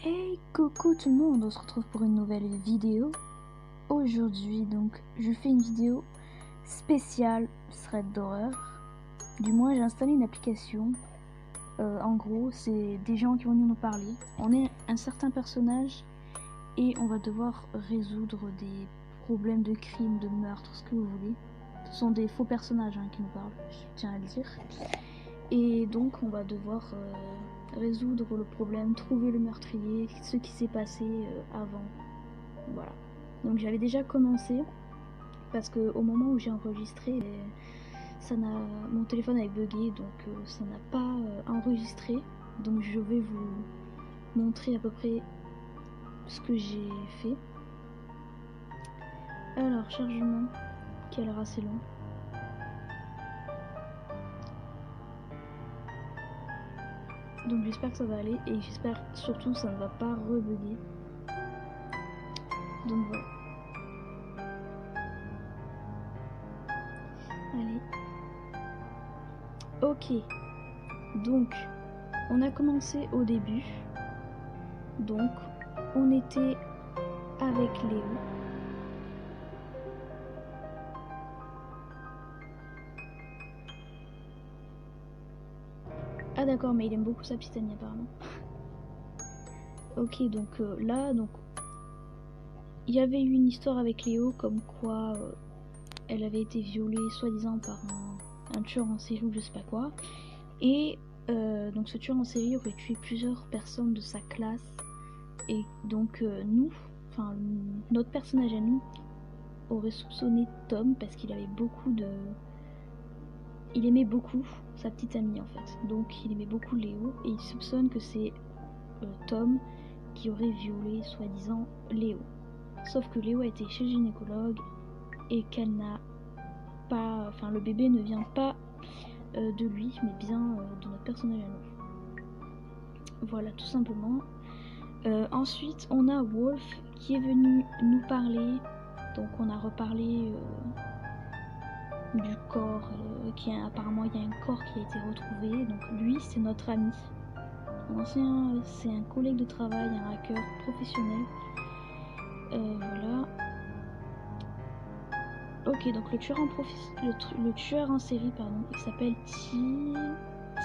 Hey coucou tout le monde, on se retrouve pour une nouvelle vidéo. Aujourd'hui donc je fais une vidéo spéciale thread d'horreur. Du moins j'ai installé une application. En gros c'est des gens qui vont venir nous parler. On est un certain personnage et on va devoir résoudre des problèmes de crime, de meurtre, ce que vous voulez. Ce sont des faux personnages qui nous parlent, je tiens à le dire. Et donc on va devoir résoudre le problème, trouver le meurtrier, ce qui s'est passé avant. Voilà. Donc j'avais déjà commencé parce que au moment où j'ai enregistré, mon téléphone avait bugué, donc ça n'a pas enregistré. Donc je vais vous montrer à peu près ce que j'ai fait. Alors chargement qui a l'air assez long. Donc j'espère que ça va aller et j'espère surtout que ça ne va pas rebugger. Donc voilà. Allez. Ok. Donc on a commencé au début. Donc on était avec Léo. Ah d'accord, mais il aime beaucoup sa petite amie apparemment. Ok, donc là, donc il y avait eu une histoire avec Léo comme quoi elle avait été violée soi-disant par un tueur en série ou je sais pas quoi. Et donc ce tueur en série aurait tué plusieurs personnes de sa classe. Et donc nous, enfin notre personnage à nous, aurait soupçonné Tom parce qu'il avait beaucoup de... Il aimait beaucoup sa petite amie en fait. Donc il aimait beaucoup Léo et il soupçonne que c'est Tom qui aurait violé soi-disant Léo. Sauf que Léo a été chez le gynécologue et qu'elle n'a pas... Enfin le bébé ne vient pas de lui mais bien de notre personnage à nous. Voilà tout simplement. Ensuite on a Wolf qui est venu nous parler. Donc on a reparlé du corps, apparemment il y a un corps qui a été retrouvé. Donc lui c'est notre ami. C'est un collègue de travail, un hacker professionnel. Voilà. Ok, donc le tueur en série, pardon, il s'appelle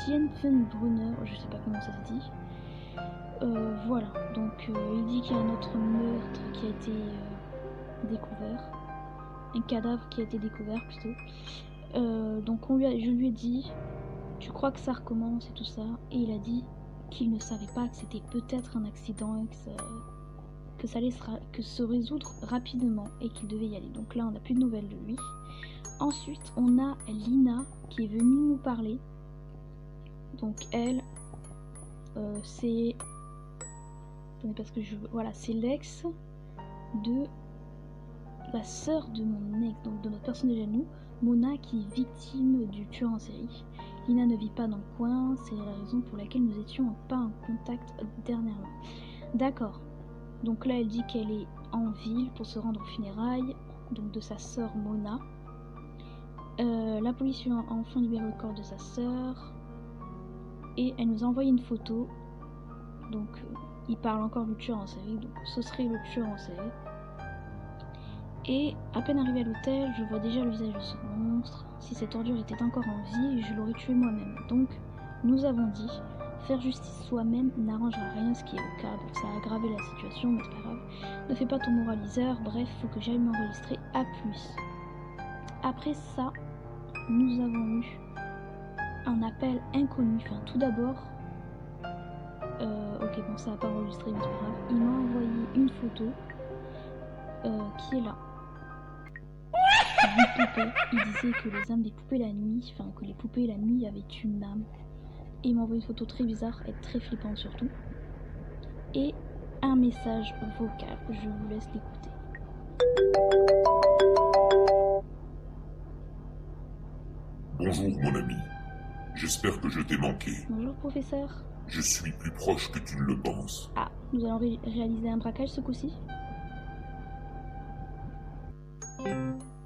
Tienfenbrunner, je sais pas comment ça se dit. Voilà, donc il dit qu'il y a un autre meurtre qui a été découvert. Un cadavre qui a été découvert plutôt. Donc je lui ai dit, tu crois que ça recommence et tout ça, et il a dit qu'il ne savait pas que c'était peut-être un accident et que ça allait se résoudre rapidement et qu'il devait y aller. Donc là on n'a plus de nouvelles de lui. Ensuite on a Lina qui est venue nous parler. Donc elle c'est... parce que voilà, c'est l'ex de la sœur de mon ex, donc de notre personnage à nous, Mona, qui est victime du tueur en série. Lina ne vit pas dans le coin, c'est la raison pour laquelle nous étions pas en contact dernièrement. D'accord. Donc là elle dit qu'elle est en ville pour se rendre aux funérailles donc de sa sœur Mona. La police lui a enfin libéré le corps de sa sœur et elle nous a envoyé une photo. Donc il parle encore du tueur en série, donc ce serait le tueur en série. Et à peine arrivé à l'hôtel, je vois déjà le visage de ce monstre. Si cette ordure était encore en vie, je l'aurais tué moi-même. Donc nous avons dit, faire justice soi-même n'arrangera rien, ce qui est le cas. Donc ça a aggravé la situation, mais c'est pas grave. Ne fais pas ton moraliseur, bref, faut que j'aille m'enregistrer à plus. Après ça, nous avons eu un appel inconnu. Enfin, tout d'abord, ok, bon, ça n'a pas enregistré, mais c'est pas grave. Il m'a envoyé une photo qui est là. D'une poupée. Il disait que les âmes des poupées la nuit, enfin que les poupées la nuit avaient une âme. Et il m'a envoyé une photo très bizarre et très flippante surtout. Et un message vocal. Je vous laisse l'écouter. Bonjour mon ami, j'espère que je t'ai manqué. Bonjour professeur. Je suis plus proche que tu ne le penses. Ah, nous allons réaliser un braquage ce coup-ci.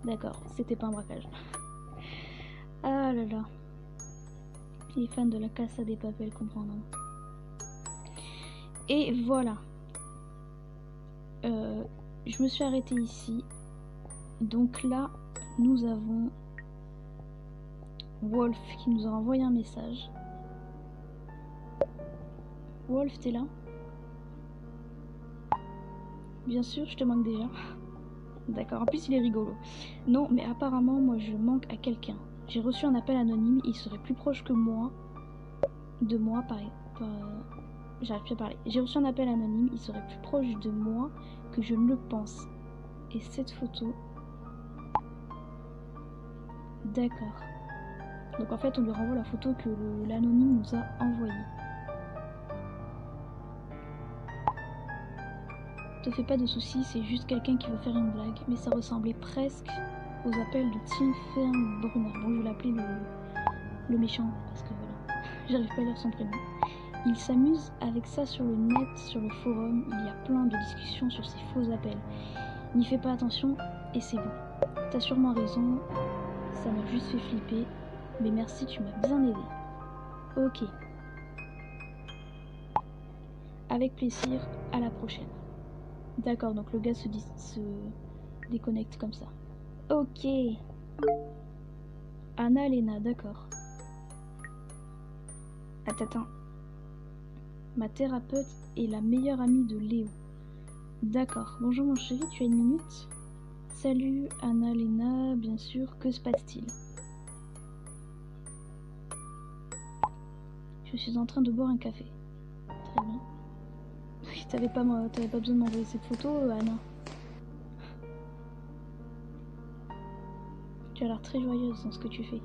D'accord, c'était pas un braquage. Ah là là. Les fans de la Casa de Papel comprendront. Et voilà. Je me suis arrêtée ici. Donc là, nous avons Wolf qui nous a envoyé un message. Wolf, t'es là? Bien sûr, je te manque déjà. D'accord, en plus il est rigolo. Non, mais apparemment, moi je manque à quelqu'un. J'ai reçu un appel anonyme, il serait plus proche que moi. De moi, pareil. J'arrive plus à parler. J'ai reçu un appel anonyme, il serait plus proche de moi que je ne le pense. Et cette photo... D'accord. Donc en fait, on lui renvoie la photo que l'anonyme nous a envoyée. Te fais pas de soucis, c'est juste quelqu'un qui veut faire une blague. Mais ça ressemblait presque aux appels de Tim Fernbrunner. Bon, je vais l'appeler le méchant, parce que voilà, j'arrive pas à lire son prénom. Il s'amuse avec ça sur le net, sur le forum. Il y a plein de discussions sur ces faux appels. N'y fais pas attention et c'est bon. T'as sûrement raison, ça m'a juste fait flipper. Mais merci, tu m'as bien aidé. Ok. Avec plaisir, à la prochaine. D'accord, donc le gars se déconnecte comme ça. Ok. Anna-Lena, d'accord. Attends. Ma thérapeute est la meilleure amie de Léo. D'accord. Bonjour mon chéri, tu as une minute? Salut Anna-Lena, bien sûr, que se passe-t-il? Je suis en train de boire un café. Très bien. Oui, t'avais pas besoin de m'envoyer cette photo, Anna. Tu as l'air très joyeuse dans ce que tu fais.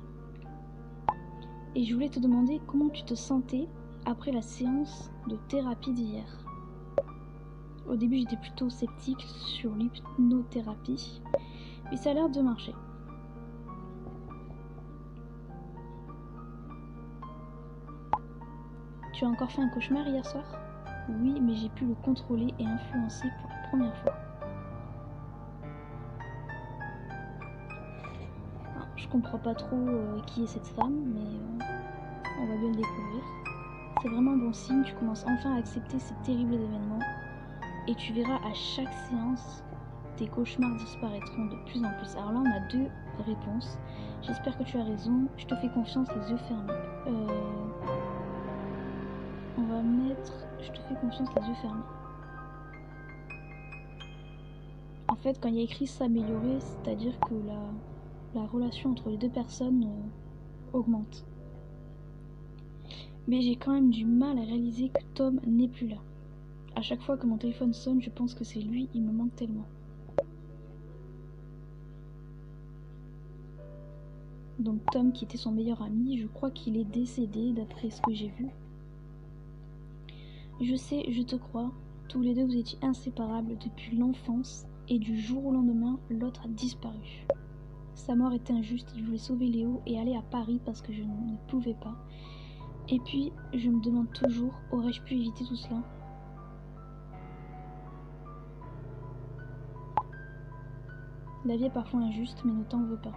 Et je voulais te demander comment tu te sentais après la séance de thérapie d'hier. Au début, j'étais plutôt sceptique sur l'hypnothérapie, mais ça a l'air de marcher. Tu as encore fait un cauchemar hier soir? Oui, mais j'ai pu le contrôler et influencer pour la première fois. Alors, je comprends pas trop qui est cette femme, mais on va bien le découvrir. C'est vraiment un bon signe, tu commences enfin à accepter ces terribles événements. Et tu verras à chaque séance, tes cauchemars disparaîtront de plus en plus. Alors là, on a deux réponses. J'espère que tu as raison. Je te fais confiance, les yeux fermés. On va mettre... Je te fais confiance, les yeux fermés. En fait, quand il y a écrit s'améliorer, c'est-à-dire que la relation entre les deux personnes augmente. Mais j'ai quand même du mal à réaliser que Tom n'est plus là. À chaque fois que mon téléphone sonne, je pense que c'est lui, il me manque tellement. Donc Tom, qui était son meilleur ami, je crois qu'il est décédé d'après ce que j'ai vu. Je sais, je te crois, tous les deux vous étiez inséparables depuis l'enfance et du jour au lendemain, l'autre a disparu. Sa mort est injuste, il voulait sauver Léo et aller à Paris parce que je ne pouvais pas. Et puis, je me demande toujours, aurais-je pu éviter tout cela ? La vie est parfois injuste, mais ne t'en veux pas.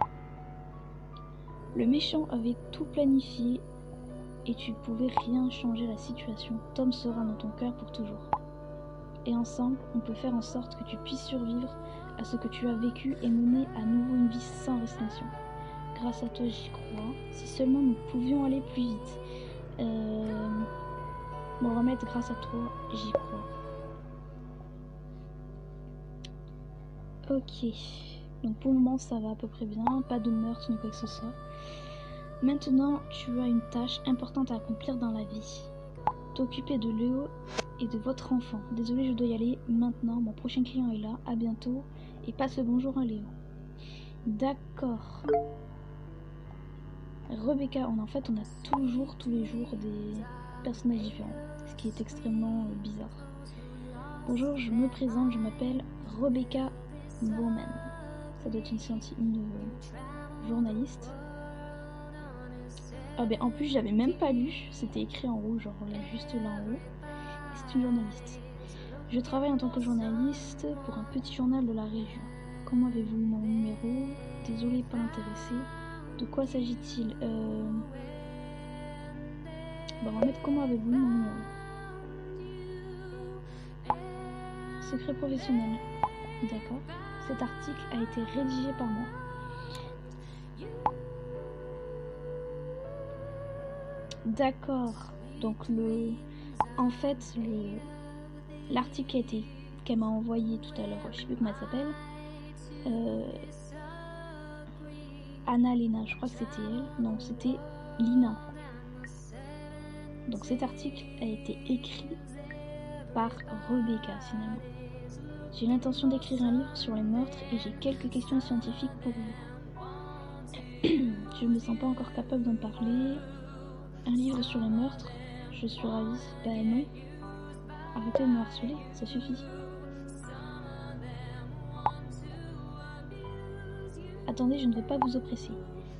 Le méchant avait tout planifié et tu pouvais rien changer à la situation. Tom sera dans ton cœur pour toujours. Et ensemble, on peut faire en sorte que tu puisses survivre à ce que tu as vécu et mener à nouveau une vie sans restriction. Grâce à toi, j'y crois. Si seulement nous pouvions aller plus vite. Bon, on va mettre grâce à toi, j'y crois. Ok. Donc pour le moment, ça va à peu près bien. Pas de meurtre ni quoi que ce soit. Maintenant, tu as une tâche importante à accomplir dans la vie. T'occuper de Léo et de votre enfant. Désolée, je dois y aller maintenant. Mon prochain client est là. À bientôt. Et passe le bonjour à Léo. D'accord. Rebecca, en fait, on a toujours, tous les jours, des personnages différents. Ce qui est extrêmement bizarre. Bonjour, je me présente. Je m'appelle Rebecca Bowman. Ça doit être une journaliste. Ah ben en plus j'avais même pas lu, c'était écrit en rouge, genre là, juste là en haut. C'est une journaliste. Je travaille en tant que journaliste pour un petit journal de la région. Comment avez-vous eu mon numéro? Désolé, pas intéressé. De quoi s'agit-il? Bon, on va mettre comment avez-vous eu mon numéro? secret professionnel. D'accord. Cet article a été rédigé par moi. D'accord. Donc en fait, l'article qu'elle m'a envoyé tout à l'heure, je sais plus comment elle s'appelle, Anna Lena, je crois que c'était elle. Non, c'était Lina. Donc cet article a été écrit par Rebecca finalement. J'ai l'intention d'écrire un livre sur les meurtres et j'ai quelques questions scientifiques pour vous. Je me sens pas encore capable d'en parler. Un livre sur les meurtres, je suis ravie. Ben non. Arrêtez de me harceler, ça suffit. Attendez, je ne vais pas vous oppresser.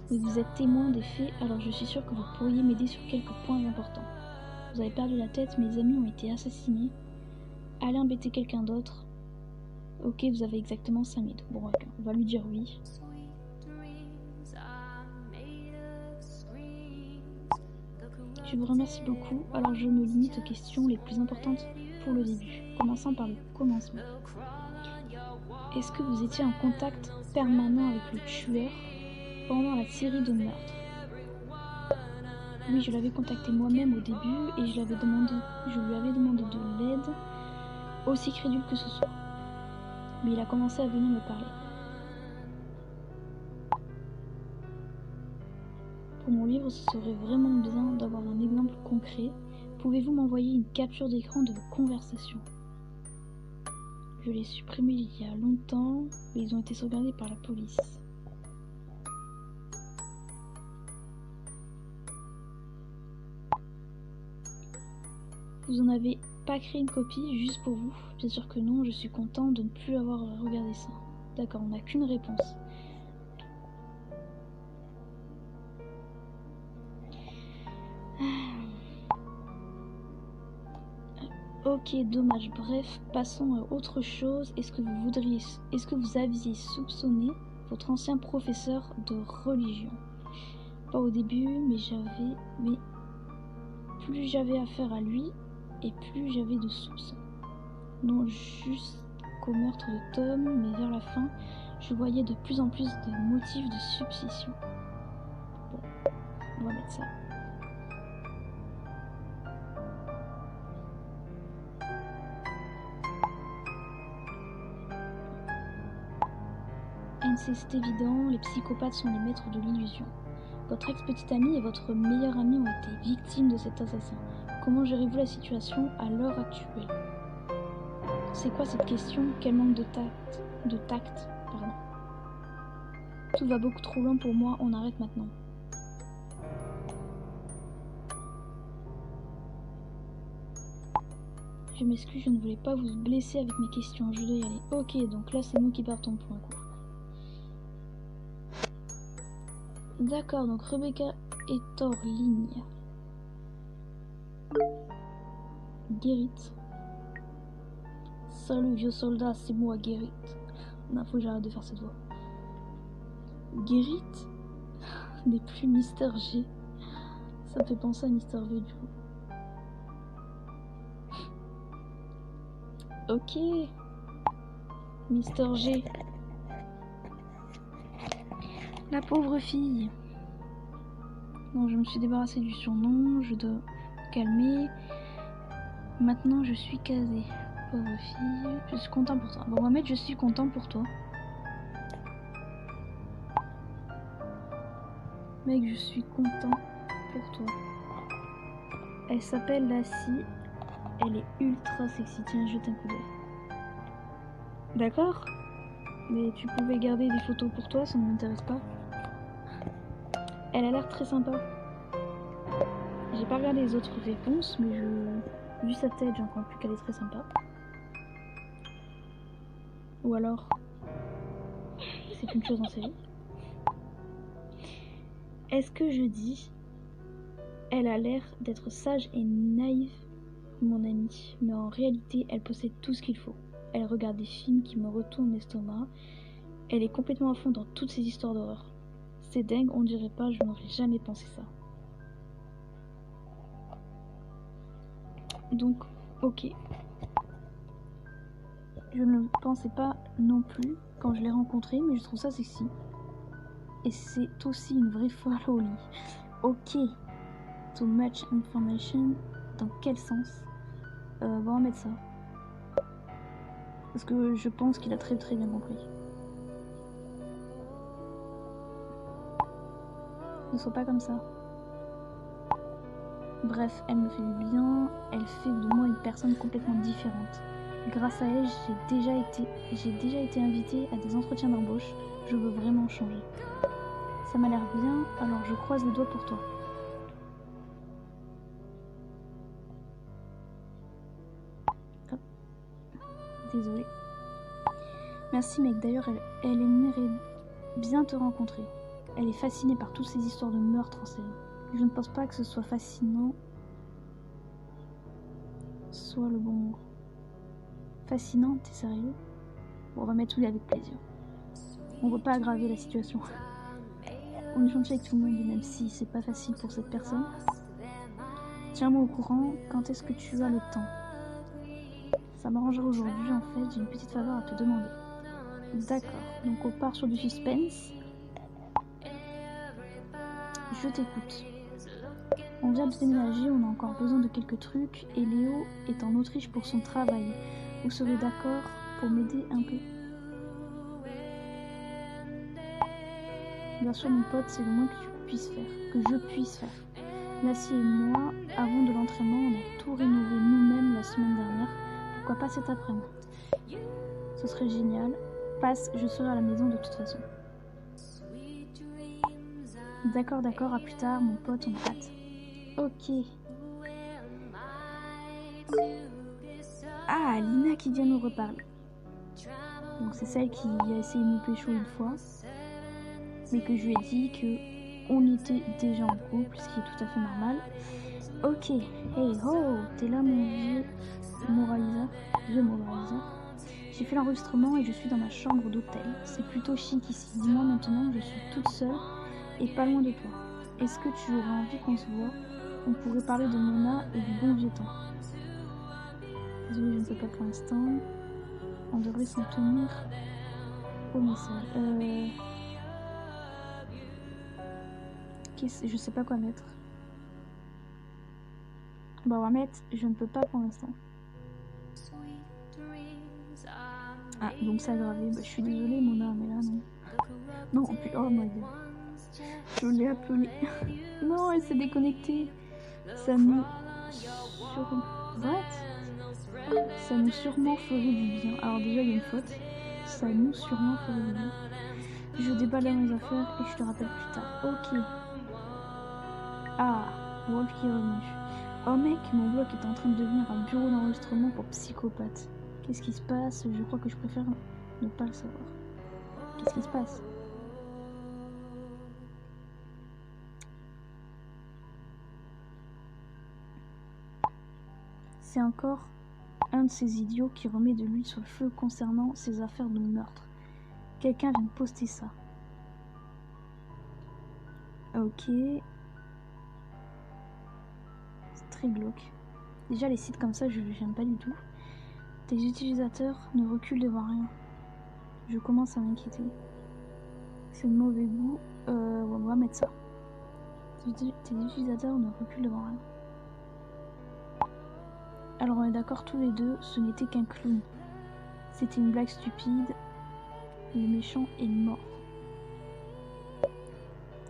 Mais vous êtes témoin des faits, alors je suis sûre que vous pourriez m'aider sur quelques points importants. Vous avez perdu la tête, mes amis ont été assassinés. Allez embêter quelqu'un d'autre. Ok, vous avez exactement 5 minutes. Bon, on va lui dire oui. Je vous remercie beaucoup, alors je me limite aux questions les plus importantes pour le début, commençant par le commencement. Est-ce que vous étiez en contact permanent avec le tueur pendant la série de meurtres? Oui, je l'avais contacté moi-même au début et je lui avais demandé de l'aide, aussi crédule que ce soit. Mais il a commencé à venir me parler. Pour mon livre, ce serait vraiment bien d'avoir un exemple concret. Pouvez-vous m'envoyer une capture d'écran de vos conversations? Je les ai supprimés il y a longtemps, mais ils ont été sauvegardés par la police. Vous en avez pas créé une copie juste pour vous? Bien sûr que non, je suis content de ne plus avoir regardé ça. D'accord, on n'a qu'une réponse. Ok, dommage. Bref, passons à autre chose. Est-ce que vous aviez soupçonné votre ancien professeur de religion? Pas au début, mais plus j'avais affaire à lui, et plus j'avais de soupçons. Non jusqu'au meurtre de Tom, mais vers la fin, je voyais de plus en plus de motifs de suspicion. Bon, on va mettre ça. C'est évident, les psychopathes sont les maîtres de l'illusion. Votre ex-petite amie et votre meilleure amie ont été victimes de cet assassin. Comment gérez-vous la situation à l'heure actuelle? C'est quoi cette question? Quel manque de tact, pardon. Tout va beaucoup trop loin pour moi, on arrête maintenant. Je m'excuse, je ne voulais pas vous blesser avec mes questions, je dois y aller. Ok, donc là c'est nous qui partons pour un coup. D'accord, donc Rebecca est hors ligne. Gerrit. Salut vieux soldat, c'est moi Gerrit. Non, faut que j'arrête de faire cette voix. Gerrit n'est plus Mister G. Ça me fait penser à Mister V du coup. Ok. Mister G. La pauvre fille. Non, je me suis débarrassée du surnom, je dois me calmer. Maintenant, je suis casée. Pauvre fille, je suis content pour toi. Bon, on va mettre je suis content pour toi. Mec, je suis content pour toi. Elle s'appelle Lassie. Elle est ultra sexy. Tiens, jette un coup d'œil. D'accord? Mais tu pouvais garder des photos pour toi, ça ne m'intéresse pas. Elle a l'air très sympa. J'ai pas regardé les autres réponses, mais vu sa tête, j'en comprends plus qu'elle est très sympa. Ou alors, c'est une chose dans sa vie. Est-ce que je dis, elle a l'air d'être sage et naïve, mon amie, mais en réalité, elle possède tout ce qu'il faut. Elle regarde des films qui me retournent l'estomac. Elle est complètement à fond dans toutes ces histoires d'horreur. C'est dingue, on dirait pas, je n'aurais jamais pensé ça. Donc, ok. Je ne le pensais pas non plus quand je l'ai rencontré, mais je trouve ça sexy. Et c'est aussi une vraie folle au lit. Ok. Too much information. Dans quel sens? Bon, on va mettre ça. Parce que je pense qu'il a très bien compris. Ne sois pas comme ça. Bref, elle me fait du bien. Elle fait de moi une personne complètement différente. Grâce à elle, j'ai déjà été invitée à des entretiens d'embauche. Je veux vraiment changer. Ça m'a l'air bien, alors je croise les doigts pour toi. Hop. Désolée. Merci mec, d'ailleurs elle aimerait bien te rencontrer. Elle est fascinée par toutes ces histoires de meurtres en série. Je ne pense pas que ce soit fascinant soit le bon mot. Fascinant, t'es sérieux? Bon, on va mettre oui avec plaisir. On va pas aggraver la situation. On est gentil avec tout le monde, même si c'est pas facile pour cette personne. Tiens-moi au courant, quand est-ce que tu as le temps? Ça m'arrangerait aujourd'hui, en fait, j'ai une petite faveur à te demander. D'accord, donc on part sur du suspense. Je t'écoute. On vient de déménager, on a encore besoin de quelques trucs, et Léo est en Autriche pour son travail. Vous serez d'accord pour m'aider un peu? Bien sûr mon pote, c'est le moins que je puisse faire. Lassie et moi, avant de l'entraînement, on a tout rénové nous-mêmes la semaine dernière. Pourquoi pas cet après-midi? Ce serait génial. Passe, je serai à la maison de toute façon. D'accord, à plus tard, mon pote, on a hâte. Ok. Ah, Lina qui vient nous reparler. Donc c'est celle qui a essayé de nous pécho une fois, mais que je lui ai dit que on était déjà en couple, ce qui est tout à fait normal. Ok, hey ho, t'es là mon vieux moraliseur. J'ai fait l'enregistrement et je suis dans ma chambre d'hôtel. C'est plutôt chic ici. Dis-moi maintenant, je suis toute seule et pas loin de toi. Est-ce que tu aurais envie qu'on se voit? On pourrait parler de Mona et du bon vieux temps. Désolée, je ne peux pas pour l'instant. On devrait s'en tenir au message. Je sais pas quoi mettre. Bon, on va mettre je ne peux pas pour l'instant. Ah, donc ça a gravé. Bah, je suis désolée, Mona, mais là, non. Non, oh my god. Je l'ai appelée. Non, elle s'est déconnectée. Ça nous Ça nous sûrement ferait du bien. Alors déjà, il y a une faute. Ça nous sûrement ferait du bien. Je déballe mes affaires et je te rappelle plus tard. Ok. Ah, Wolf qui est revenu. Oh mec, mon bloc est en train de devenir un bureau d'enregistrement pour psychopathes. Qu'est-ce qui se passe? Je crois que je préfère ne pas le savoir. Qu'est-ce qui se passe? C'est encore un de ces idiots qui remet de l'huile sur le feu concernant ces affaires de meurtre. Quelqu'un vient de poster ça. Ok. C'est très glauque. Déjà les sites comme ça, je n'aime pas du tout. Tes utilisateurs ne reculent devant rien. Je commence à m'inquiéter. C'est de mauvais goût. On va mettre ça. Tes utilisateurs ne reculent devant rien. Alors on est d'accord tous les deux, ce n'était qu'un clown. C'était une blague stupide. Le méchant est mort.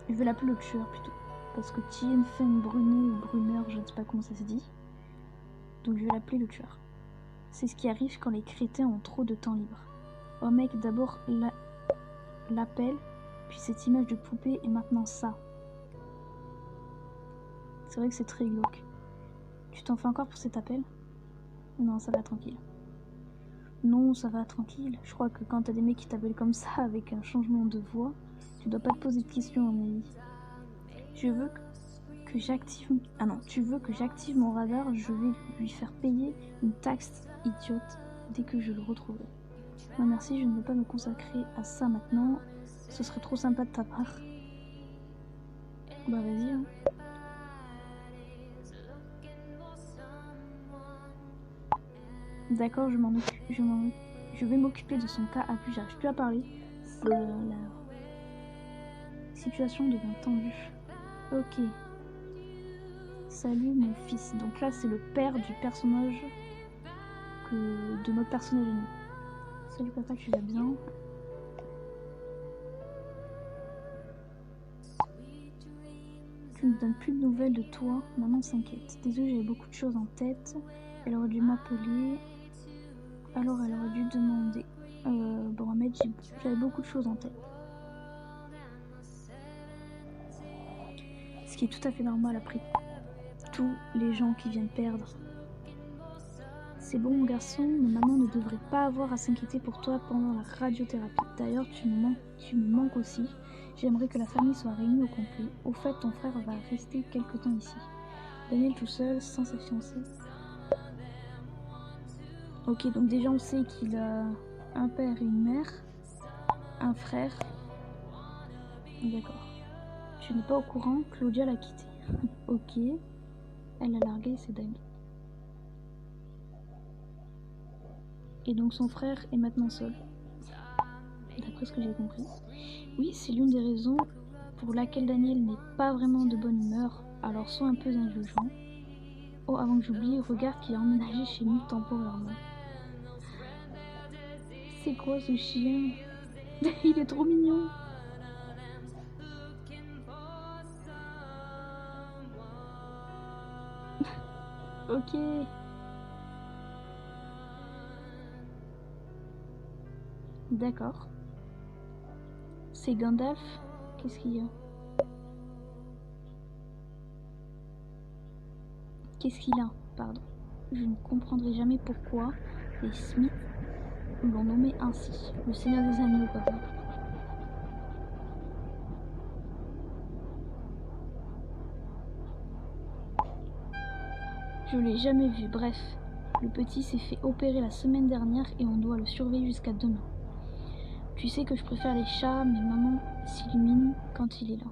Je vais l'appeler le tueur plutôt. Parce que Tien Feng Brunet ou Brunner, je ne sais pas comment ça se dit. Donc je vais l'appeler le tueur. C'est ce qui arrive quand les crétins ont trop de temps libre. Oh mec, d'abord l'appel, puis cette image de poupée et maintenant ça. C'est vrai que c'est très glauque. Tu t'en fais encore pour cet appel? Non, ça va tranquille. Non, ça va tranquille. Je crois que quand t'as des mecs qui t'appellent comme ça avec un changement de voix, tu dois pas te poser de questions à mon avis. Tu veux que j'active mon radar, je vais lui faire payer une taxe idiote dès que je le retrouverai. Non merci, je ne veux pas me consacrer à ça maintenant. Ce serait trop sympa de ta part. Bah vas-y hein. D'accord, je Je vais m'occuper de son cas. Ah puis j'arrive plus à parler. La situation devient tendue. Ok. Salut mon fils. Donc là c'est le père du personnage de notre personnage ennemi. Salut papa, tu vas bien? Tu ne donnes plus de nouvelles de toi, maman s'inquiète. Désolée, j'avais beaucoup de choses en tête. Elle aurait dû m'appeler. Alors elle aurait dû demander. Bon, Ahmed, j'avais beaucoup de choses en tête. Ce qui est tout à fait normal après tous les gens qui viennent perdre. C'est bon mon garçon, mais maman ne devrait pas avoir à s'inquiéter pour toi pendant la radiothérapie. D'ailleurs, tu me manques aussi. J'aimerais que la famille soit réunie au complet. Au fait, ton frère va rester quelque temps ici. Daniel tout seul, sans sa fiancée. Ok, donc déjà on sait qu'il a un père et une mère, un frère. D'accord. Tu n'es pas au courant, Claudia l'a quitté. Ok. Elle a largué ses amis. Et donc son frère est maintenant seul. D'après ce que j'ai compris. Oui, c'est l'une des raisons pour laquelle Daniel n'est pas vraiment de bonne humeur, alors sois un peu indulgent. Oh, avant que j'oublie, regarde qu'il a emménagé chez nous temporairement. C'est quoi ce chien? Il est trop mignon. Ok. D'accord. C'est Gandalf. Qu'est-ce qu'il y a? Qu'est-ce qu'il a? Pardon. Je ne comprendrai jamais pourquoi les Smiths l'ont nommé ainsi. Le Seigneur des Anneaux, papa. Je l'ai jamais vu. Bref, le petit s'est fait opérer la semaine dernière et on doit le surveiller jusqu'à demain. Tu sais que je préfère les chats, mais maman s'illumine quand il est là.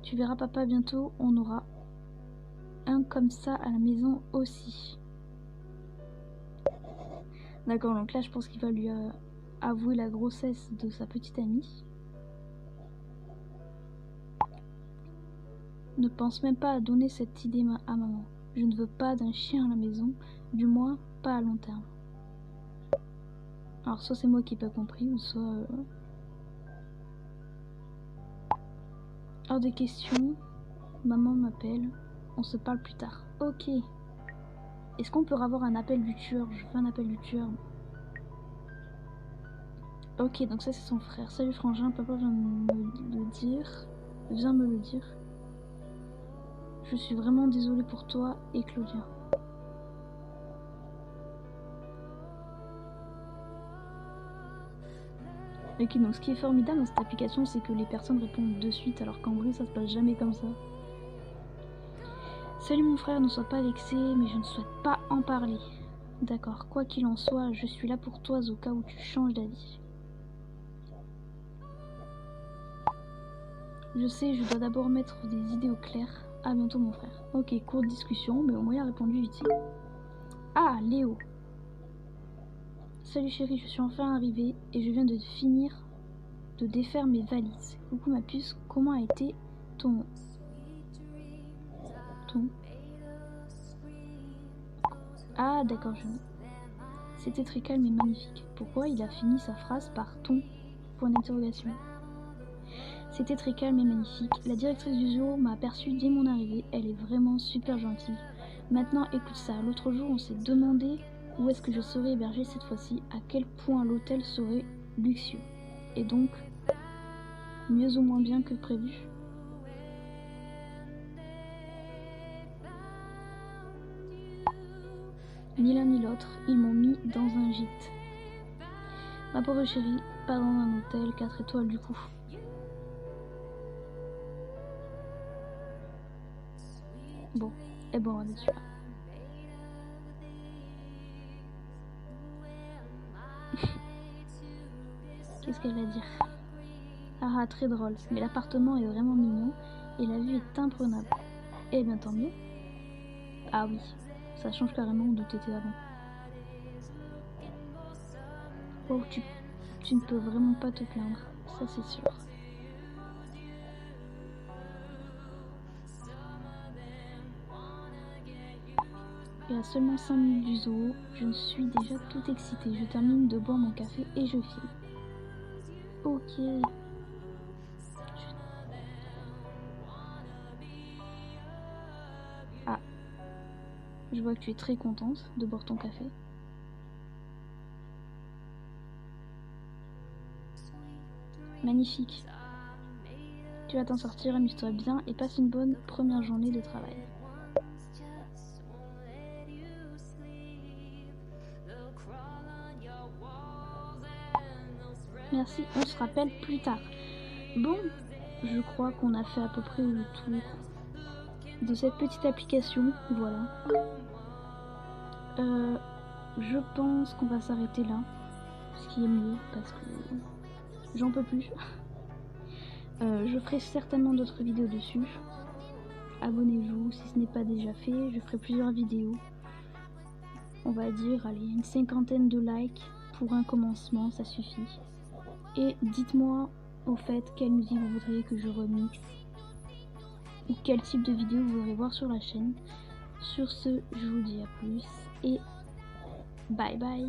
Tu verras papa bientôt, on aura un comme ça à la maison aussi. D'accord, donc là je pense qu'il va lui avouer la grossesse de sa petite amie. Ne pense même pas à donner cette idée à maman. Je ne veux pas d'un chien à la maison, du moins pas à long terme. Alors soit c'est moi qui n'ai pas compris, ou soit... Hors des questions, maman m'appelle, on se parle plus tard. Ok. Est-ce qu'on peut avoir un appel du tueur? Je veux un appel du tueur. Ok, donc ça c'est son frère. Salut frangin, papa vient me le dire. Viens me le dire. Je suis vraiment désolée pour toi et Claudia. Ok, donc ce qui est formidable dans cette application, c'est que les personnes répondent de suite, alors qu'en vrai, ça se passe jamais comme ça. Salut mon frère, ne sois pas vexé, mais je ne souhaite pas en parler. D'accord, quoi qu'il en soit, je suis là pour toi au cas où tu changes d'avis. Je sais, je dois d'abord mettre des idées au clair. À bientôt mon frère. Ok, courte discussion, mais au moins il a répondu vite. Ah, Léo. Salut chérie, je suis enfin arrivée et je viens de finir de défaire mes valises. Coucou ma puce, comment a été ton... Ah d'accord, C'était très calme et magnifique. Pourquoi il a fini sa phrase par ton? Point d'interrogation. C'était très calme et magnifique. La directrice du zoo m'a aperçue dès mon arrivée. Elle est vraiment super gentille. Maintenant écoute ça, l'autre jour on s'est demandé où est-ce que je serais hébergée cette fois-ci, à quel point l'hôtel serait luxueux. Et donc, mieux ou moins bien que prévu. Ni l'un ni l'autre, ils m'ont mis dans un gîte. Ma pauvre chérie, pas dans un hôtel 4 étoiles du coup. Bon, et bon, on est dessus là. Qu'est-ce qu'elle va dire? Ah, très drôle, mais l'appartement est vraiment mignon et la vue est imprenable. Eh bien, tant mieux. Ah oui, ça change carrément d'où t'étais avant. Oh, tu ne peux vraiment pas te plaindre, ça c'est sûr. Et à seulement 5 minutes du zoo, je suis déjà tout excitée. Je termine de boire mon café et je file. Ok. Ah. Je vois que tu es très contente de boire ton café. Magnifique. Tu vas t'en sortir, amuse-toi bien et passe une bonne première journée de travail. Merci, on se rappelle plus tard. Bon, je crois qu'on a fait à peu près le tour de cette petite application, voilà. Je pense qu'on va s'arrêter là, ce qui est mieux parce que j'en peux plus. Je ferai certainement d'autres vidéos dessus. Abonnez-vous si ce n'est pas déjà fait, je ferai plusieurs vidéos. On va dire, allez, une 50aine de likes pour un commencement, ça suffit. Et dites-moi au fait quelle musique vous voudriez que je remixe ou quel type de vidéo vous voudrez voir sur la chaîne. Sur ce, je vous dis à plus et bye bye.